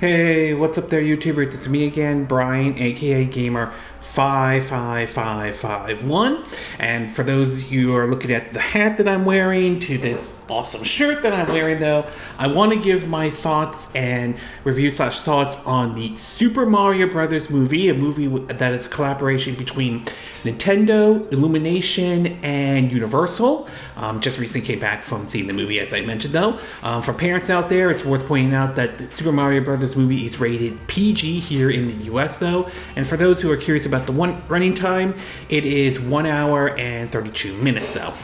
Hey, what's up there, YouTubers? It's me again, Brian, aka Gamer 55551. And for those of you who are looking at the hat that I'm wearing to this awesome shirt that I'm wearing, though, I want to give my thoughts and review/thoughts on the Super Mario Brothers movie, a movie that is a collaboration between Nintendo, Illumination, and Universal. Just recently came back from seeing the movie, as I mentioned, though. For parents out there, it's worth pointing out that the Super Mario Brothers movie is rated PG here in the US, though. And for those who are curious about the running time, it is 1 hour and 32 minutes, though.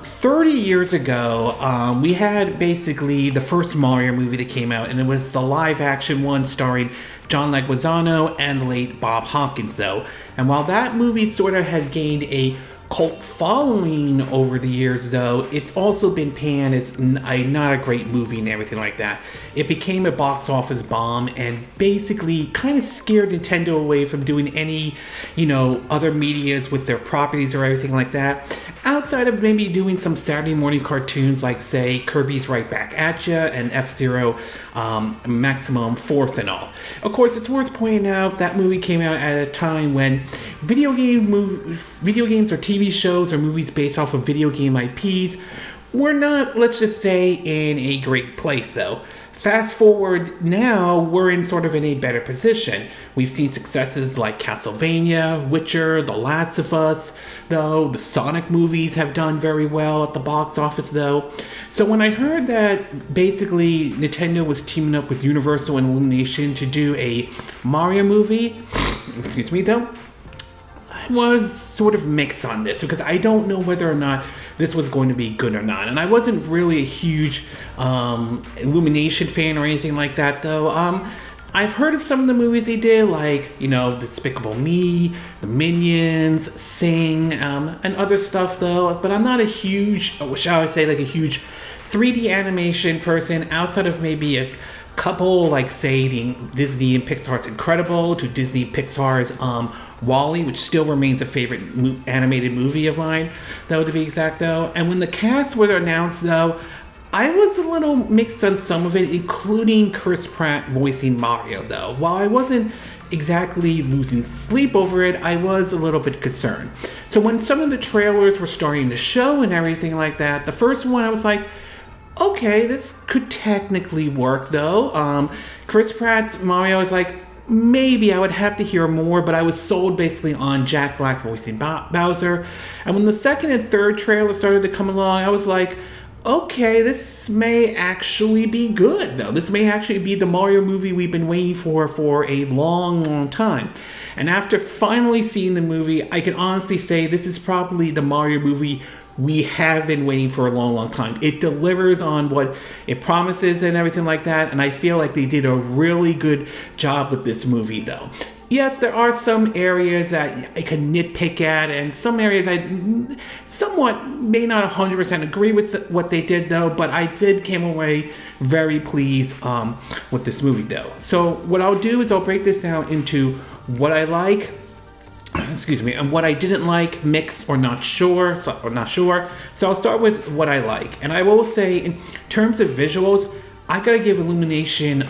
30 years ago, we had basically the first Mario movie that came out, and it was the live-action one starring John Leguizamo and the late Bob Hoskins, though. And while that movie sort of has gained a cult following over the years, though, it's also been panned as not a great movie and everything like that. It became a box office bomb and basically kind of scared Nintendo away from doing any, other medias with their properties or everything like that. Outside of maybe doing some Saturday morning cartoons like, say, Kirby's Right Back at Ya and F-Zero Maximum Force and all. Of course, it's worth pointing out that movie came out at a time when video games or TV shows or movies based off of video game IPs were not, let's just say, in a great place, though. Fast forward now, we're in sort of in a better position. We've seen successes like Castlevania, Witcher, The Last of Us, though. The Sonic movies have done very well at the box office, though. So when I heard that basically Nintendo was teaming up with Universal and Illumination to do a Mario movie, excuse me, though, I was sort of mixed on this because I don't know whether or not this was going to be good or not. And I wasn't really a huge Illumination fan or anything like that, though. I've heard of some of the movies they did, like, Despicable Me, The Minions, Sing, and other stuff, though. But I'm not a huge, shall I say, like a huge 3D animation person outside of maybe a couple, like, say, the Disney and Pixar's Incredible to Disney Pixar's WALL-E, which still remains a favorite animated movie of mine, though, to be exact, though. And when the cast were announced, though, I was a little mixed on some of it, including Chris Pratt voicing Mario, though. While I wasn't exactly losing sleep over it, I was a little bit concerned. So when some of the trailers were starting to show and everything like that, the first one I was like, okay, this could technically work, though. Chris Pratt's Mario is like, maybe I would have to hear more, but I was sold basically on Jack Black voicing Bowser. And when the second and third trailer started to come along, I was like, okay, this may actually be good, though. This may actually be the Mario movie we've been waiting for a long, long time. And after finally seeing the movie, I can honestly say this is probably the Mario movie we have been waiting for a long, long time. It delivers on what it promises and everything like that, and I feel like they did a really good job with this movie, though. Yes, there are some areas that I can nitpick at, and some areas I somewhat may not 100% agree with what they did, though, but I did come away very pleased with this movie, though. So what I'll do is I'll break this down into what I like, and what I didn't like, mix or not sure. So I'll start with what I like. And I will say, in terms of visuals, I gotta give Illumination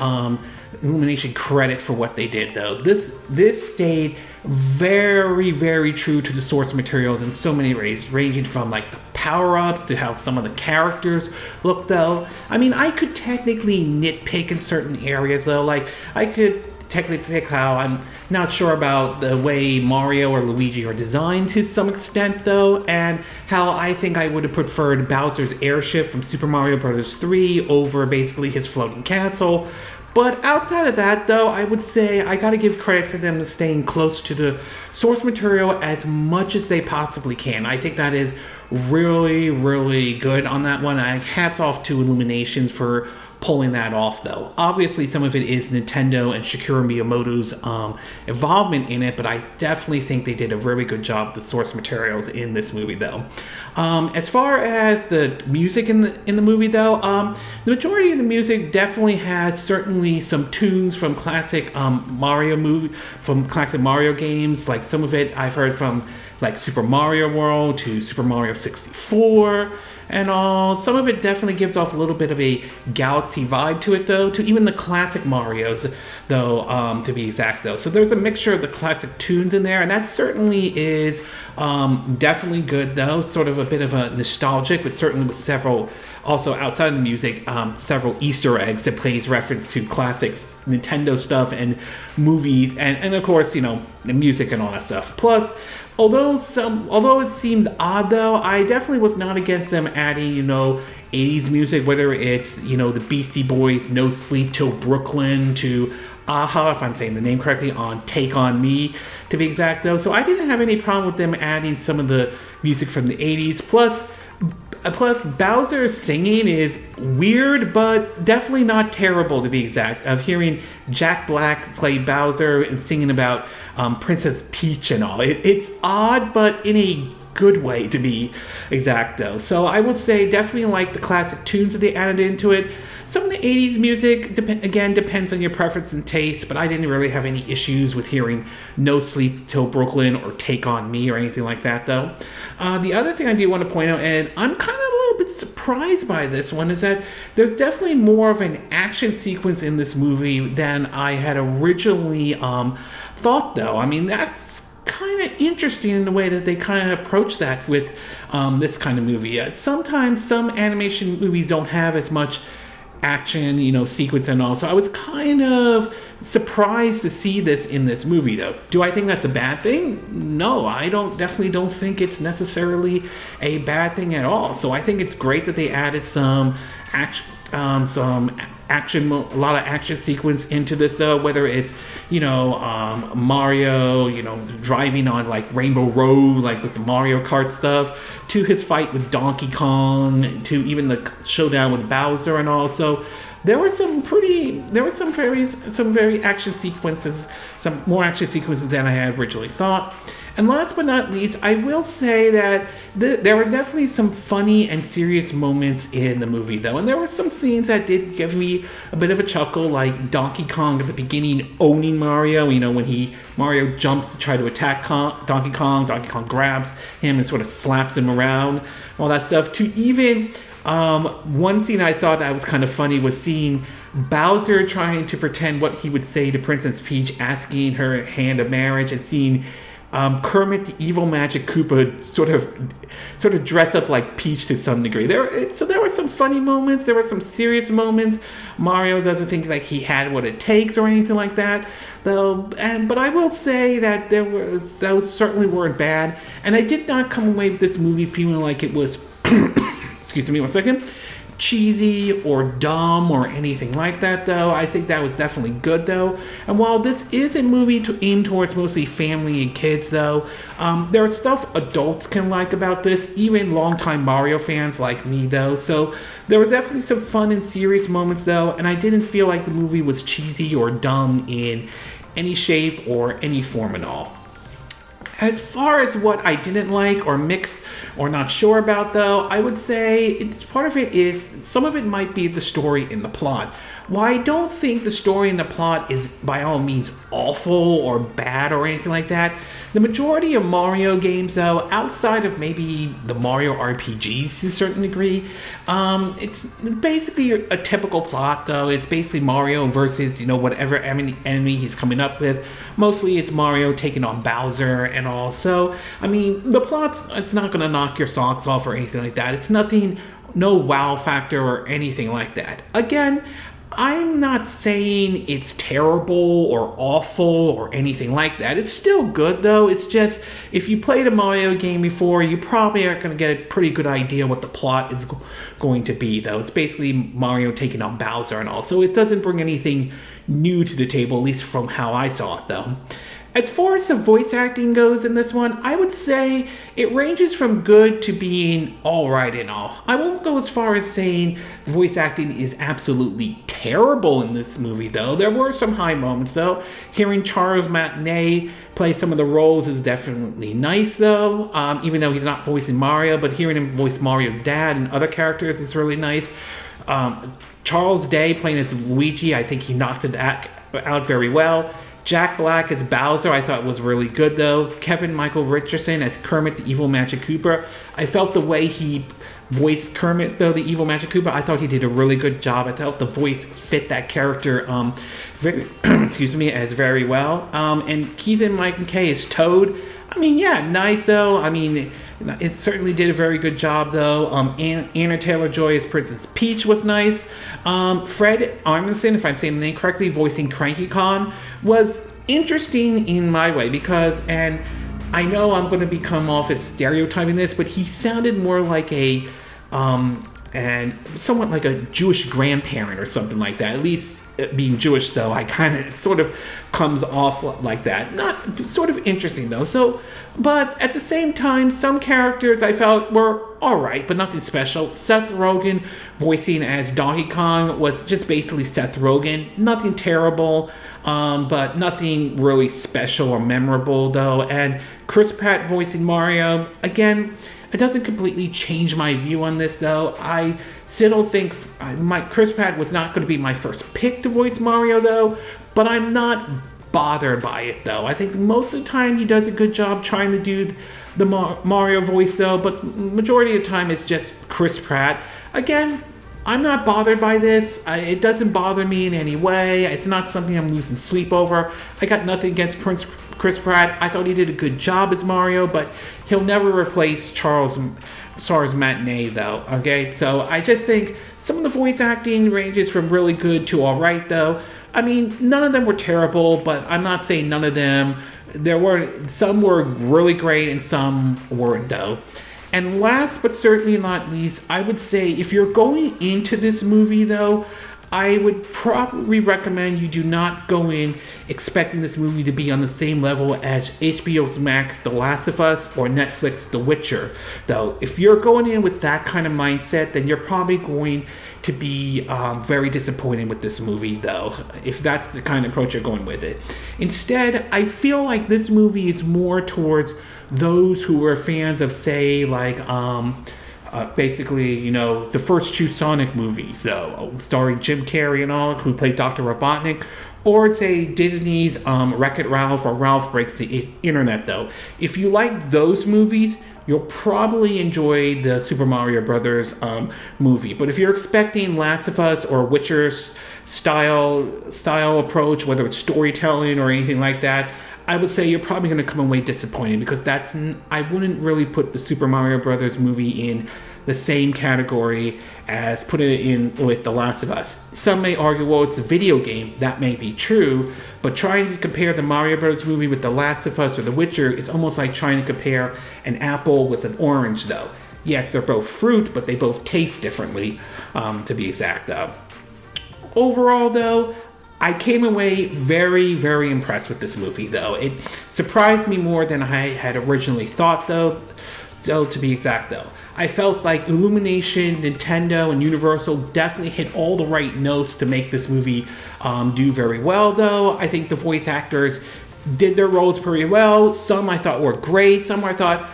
credit for what they did, though. This stayed very, very true to the source materials in so many ways, ranging from like the power-ups to how some of the characters look, though. I mean, I could technically nitpick in certain areas, though. Like, I could technically pick how I'm not sure about the way Mario or Luigi are designed to some extent, though, and how I think I would have preferred Bowser's airship from Super Mario Bros. 3 over basically his floating castle. But outside of that, though, I would say I gotta give credit for them to staying close to the source material as much as they possibly can. I think that is really, really good on that one. Hats off to Illumination for pulling that off, though. Obviously, some of it is Nintendo and Shigeru Miyamoto's involvement in it, but I definitely think they did a very good job with the source materials in this movie, though. As far as the music in the movie, though, the majority of the music definitely has certainly some tunes from classic Mario games. Like some of it I've heard from like Super Mario World to Super Mario 64. and all. Some of it definitely gives off a little bit of a Galaxy vibe to it, though, to even the classic Marios, though, to be exact, though. So there's a mixture of the classic tunes in there, and that certainly is definitely good, though. Sort of a bit of a nostalgic, but certainly with several, also outside of the music, several Easter eggs that plays reference to classics, Nintendo stuff, and movies, and of course, you know, the music and all that stuff. Plus, although it seemed odd, though, I definitely was not against them adding, you know, 80s music, whether it's, you know, the Beastie Boys, No Sleep Till Brooklyn, to Aha, if I'm saying the name correctly, on Take On Me, to be exact, though. So I didn't have any problem with them adding some of the music from the 80s. Plus, Bowser's singing is weird, but definitely not terrible, to be exact. Of hearing Jack Black play Bowser and singing about Princess Peach and all. It's odd, but in a good way, to be exact, though. So I would say definitely like the classic tunes that they added into it. Some of the 80s music, again, depends on your preference and taste, but I didn't really have any issues with hearing No Sleep Till Brooklyn or Take On Me or anything like that, though. The other thing I do want to point out, and I'm kind of a little bit surprised by this one, is that there's definitely more of an action sequence in this movie than I had originally thought, though. I mean, that's kind of interesting in the way that they kind of approach that with this kind of movie. Sometimes some animation movies don't have as much action, you know, sequence and all. So I was kind of surprised to see this in this movie, though. Do I think that's a bad thing? No, I definitely don't think it's necessarily a bad thing at all. So I think it's great that they added some action, a lot of action sequence into this, though, whether it's, you know, Mario, you know, driving on like Rainbow Road, like with the Mario Kart stuff, to his fight with Donkey Kong, to even the showdown with Bowser and all. So there were some very action sequences, some more action sequences than I had originally thought. And last but not least, I will say that there were definitely some funny and serious moments in the movie, though. And there were some scenes that did give me a bit of a chuckle, like Donkey Kong at the beginning owning Mario. You know, when Mario jumps to try to attack Donkey Kong grabs him and sort of slaps him around, all that stuff. To even one scene I thought that was kind of funny was seeing Bowser trying to pretend what he would say to Princess Peach, asking her hand of marriage, and seeing Kermit the Evil Magic Koopa sort of dress up like Peach to some degree. There were some funny moments. There were some serious moments. Mario doesn't think like he had what it takes or anything like that, though. But I will say that those certainly weren't bad. And I did not come away with this movie feeling like it was excuse me one second, cheesy or dumb or anything like that, though. I think that was definitely good, though. And while this is a movie aimed towards mostly family and kids, though, there's stuff adults can like about this, even longtime Mario fans like me, though. So there were definitely some fun and serious moments, though, and I didn't feel like the movie was cheesy or dumb in any shape or any form at all. As far as what I didn't like or mixed or not sure about, though, I would say part of it is, some of it might be the story and the plot. While I don't think the story and the plot is by all means awful or bad or anything like that, the majority of Mario games, though, outside of maybe the Mario RPGs to a certain degree, it's basically a typical plot, though. It's basically Mario versus, you know, whatever enemy he's coming up with. Mostly it's Mario taking on Bowser and all. So, I mean, the plot's, it's not going to knock your socks off or anything like that. It's nothing, no wow factor or anything like that. Again, I'm not saying it's terrible or awful or anything like that. It's still good, though. It's just, if you played a Mario game before, you probably are going to get a pretty good idea what the plot is going to be, though. It's basically Mario taking on Bowser and all. So it doesn't bring anything new to the table, at least from how I saw it, though. As far as the voice acting goes in this one, I would say it ranges from good to being alright and all. I won't go as far as saying the voice acting is absolutely terrible in this movie, though. There were some high moments, though. Hearing Charles Martinet play some of the roles is definitely nice, though. Even though he's not voicing Mario, but hearing him voice Mario's dad and other characters is really nice. Charles Day playing as Luigi, I think he knocked it out very well. Jack Black as Bowser, I thought was really good, though. Keegan-Michael Richardson as Kermit the Evil Magic Koopa. I felt the way he voiced Kermit, though, the evil Magic Koopa. I thought he did a really good job. I thought the voice fit that character very, excuse me, as very well. And Keegan-Michael Key is Toad. I mean, yeah, nice, though. I mean, it certainly did a very good job, though. Anna Taylor-Joy as Princess Peach was nice. Fred Armisen, if I'm saying the name correctly, voicing Cranky Kong, was interesting in my way because, and I know I'm going to become off as stereotyping this, but he sounded more like a, and somewhat like a Jewish grandparent or something like that. At least being Jewish, though, I kind of sort of comes off like that. Not sort of interesting, though. So, but at the same time, some characters I felt were all right, but nothing special. Seth Rogen voicing as Donkey Kong was just basically Seth Rogen. Nothing terrible, but nothing really special or memorable, though. And Chris Pratt voicing Mario, again, it doesn't completely change my view on this, though. I still don't think Chris Pratt was not going to be my first pick to voice Mario, though. But I'm not bothered by it, though. I think most of the time he does a good job trying to do the Mario voice, though. But majority of the time it's just Chris Pratt. Again, I'm not bothered by this. It doesn't bother me in any way. It's not something I'm losing sleep over. I got nothing against Chris Pratt. I thought he did a good job as Mario, but he'll never replace Charles Martinet, though. Okay, so I just think some of the voice acting ranges from really good to all right, though. I mean, none of them were terrible, but I'm not saying none of them. Some were really great and some weren't, though. And last but certainly not least, I would say if you're going into this movie, though, I would probably recommend you do not go in expecting this movie to be on the same level as HBO Max The Last of Us or Netflix The Witcher. Though, if you're going in with that kind of mindset, then you're probably going to be very disappointed with this movie, though, if that's the kind of approach you're going with it. Instead, I feel like this movie is more towards those who are fans of, say, like, basically, you know, the first two Sonic movies, though, starring Jim Carrey and all, who played Dr. Robotnik, or say Disney's Wreck-It Ralph or Ralph Breaks the Internet, though. If you like those movies, you'll probably enjoy the Super Mario Brothers movie. But if you're expecting Last of Us or Witcher's style approach, whether it's storytelling or anything like that, I would say you're probably going to come away disappointed because I wouldn't really put the Super Mario Brothers movie in the same category as putting it in with The Last of Us. Some may argue, well, it's a video game. That may be true, but trying to compare the Mario Brothers movie with The Last of Us or The Witcher is almost like trying to compare an apple with an orange, though. Yes, they're both fruit, but they both taste differently, to be exact, though. Overall, though, I came away very, very impressed with this movie, though. It surprised me more than I had originally thought, though. So, to be exact, though, I felt like Illumination, Nintendo, and Universal definitely hit all the right notes to make this movie do very well, though. I think the voice actors did their roles pretty well. Some I thought were great. Some I thought,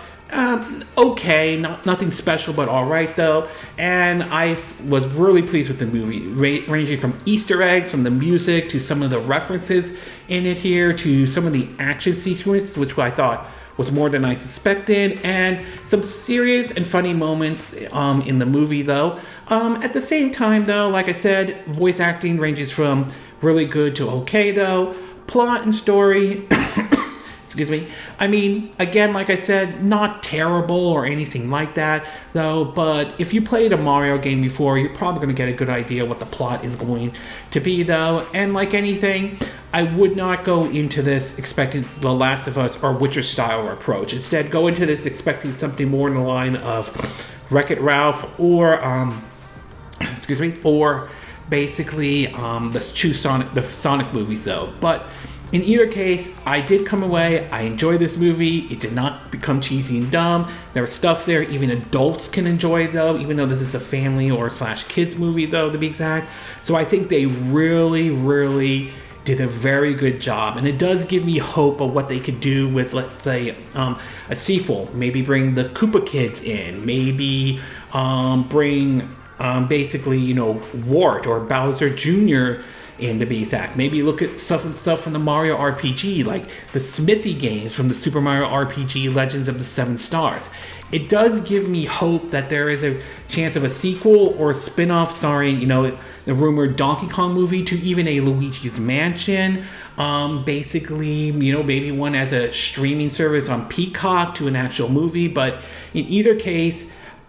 okay, nothing special, but all right, though. And I was really pleased with the movie, ranging from Easter eggs, from the music, to some of the references in it here, to some of the action sequences, which I thought was more than I suspected, and some serious and funny moments in the movie, though. At the same time, though, like I said, voice acting ranges from really good to okay, though. Plot and story, excuse me. I mean, again, like I said, not terrible or anything like that, though, but if you played a Mario game before, you're probably going to get a good idea what the plot is going to be, though. And like anything, I would not go into this expecting The Last of Us or Witcher style approach. Instead, go into this expecting something more in the line of Wreck-It Ralph or, or basically the Sonic movies, though. But in either case, I did come away. I enjoyed this movie. It did not become cheesy and dumb. There was stuff there even adults can enjoy, though, even though this is a family or / kids movie, though, to be exact. So I think they really, really did a very good job. And it does give me hope of what they could do with, let's say, a sequel. Maybe bring the Koopa kids in. Maybe bring basically, Wart or Bowser Jr. in the base act. Maybe look at stuff from the Mario RPG, like the Smithy games from the Super Mario RPG Legends of the Seven Stars. It does give me hope that there is a chance of a sequel or a spin-off starring, the rumored Donkey Kong movie to even a Luigi's Mansion. Basically, maybe one as a streaming service on Peacock to an actual movie. But in either case,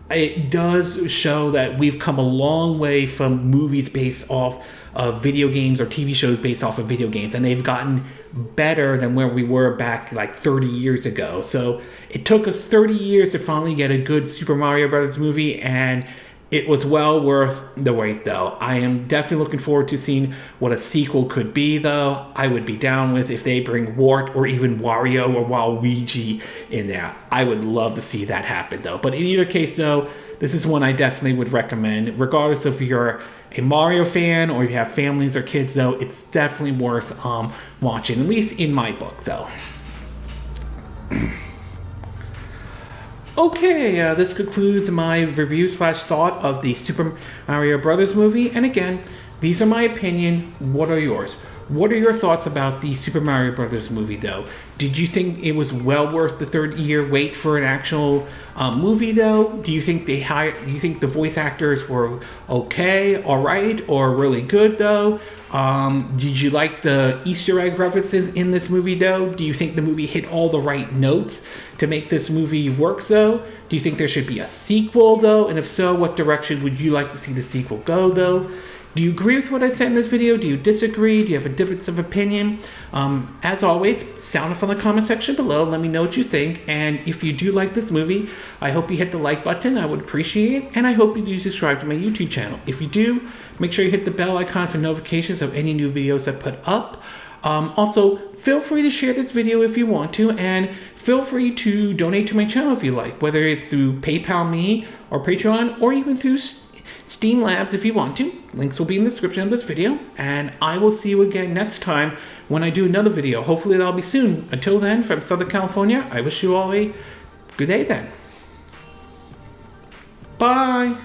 it does show that we've come a long way from movies based off of video games or TV shows based off of video games, and they've gotten better than where we were back like 30 years ago. So it took us 30 years to finally get a good Super Mario Brothers movie, and it was well worth the wait, though. I am definitely looking forward to seeing what a sequel could be, though. I would be down with if they bring Wart or even Wario or Waluigi in there. I would love to see that happen, though. But in either case, though, this is one I definitely would recommend. Regardless if you're a Mario fan or you have families or kids, though, it's definitely worth watching, at least in my book, though. Okay, this concludes my review/thought of the Super Mario Brothers movie. And again, these are my opinion. What are yours? What are your thoughts about the Super Mario Brothers movie, though? Did you think it was well worth the 30-year wait for an actual movie, though? Do you think the voice actors were okay, all right, or really good, though? Did you like the Easter egg references in this movie, though? Do you think the movie hit all the right notes to make this movie work, though? Do you think there should be a sequel, though? And if so, what direction would you like to see the sequel go, though? Do you agree with what I said in this video? Do you disagree? Do you have a difference of opinion? As always, sound off in the comment section below. Let me know what you think. And if you do like this movie, I hope you hit the like button. I would appreciate it. And I hope you do subscribe to my YouTube channel. If you do, make sure you hit the bell icon for notifications of any new videos I put up. Also, feel free to share this video if you want to. And feel free to donate to my channel if you like. Whether it's through PayPal Me or Patreon or even through Steam Labs if you want to. Links will be in the description of this video, and I will see you again next time when I do another video. Hopefully that'll be soon. Until then, from Southern California, I wish you all a good day then. Bye!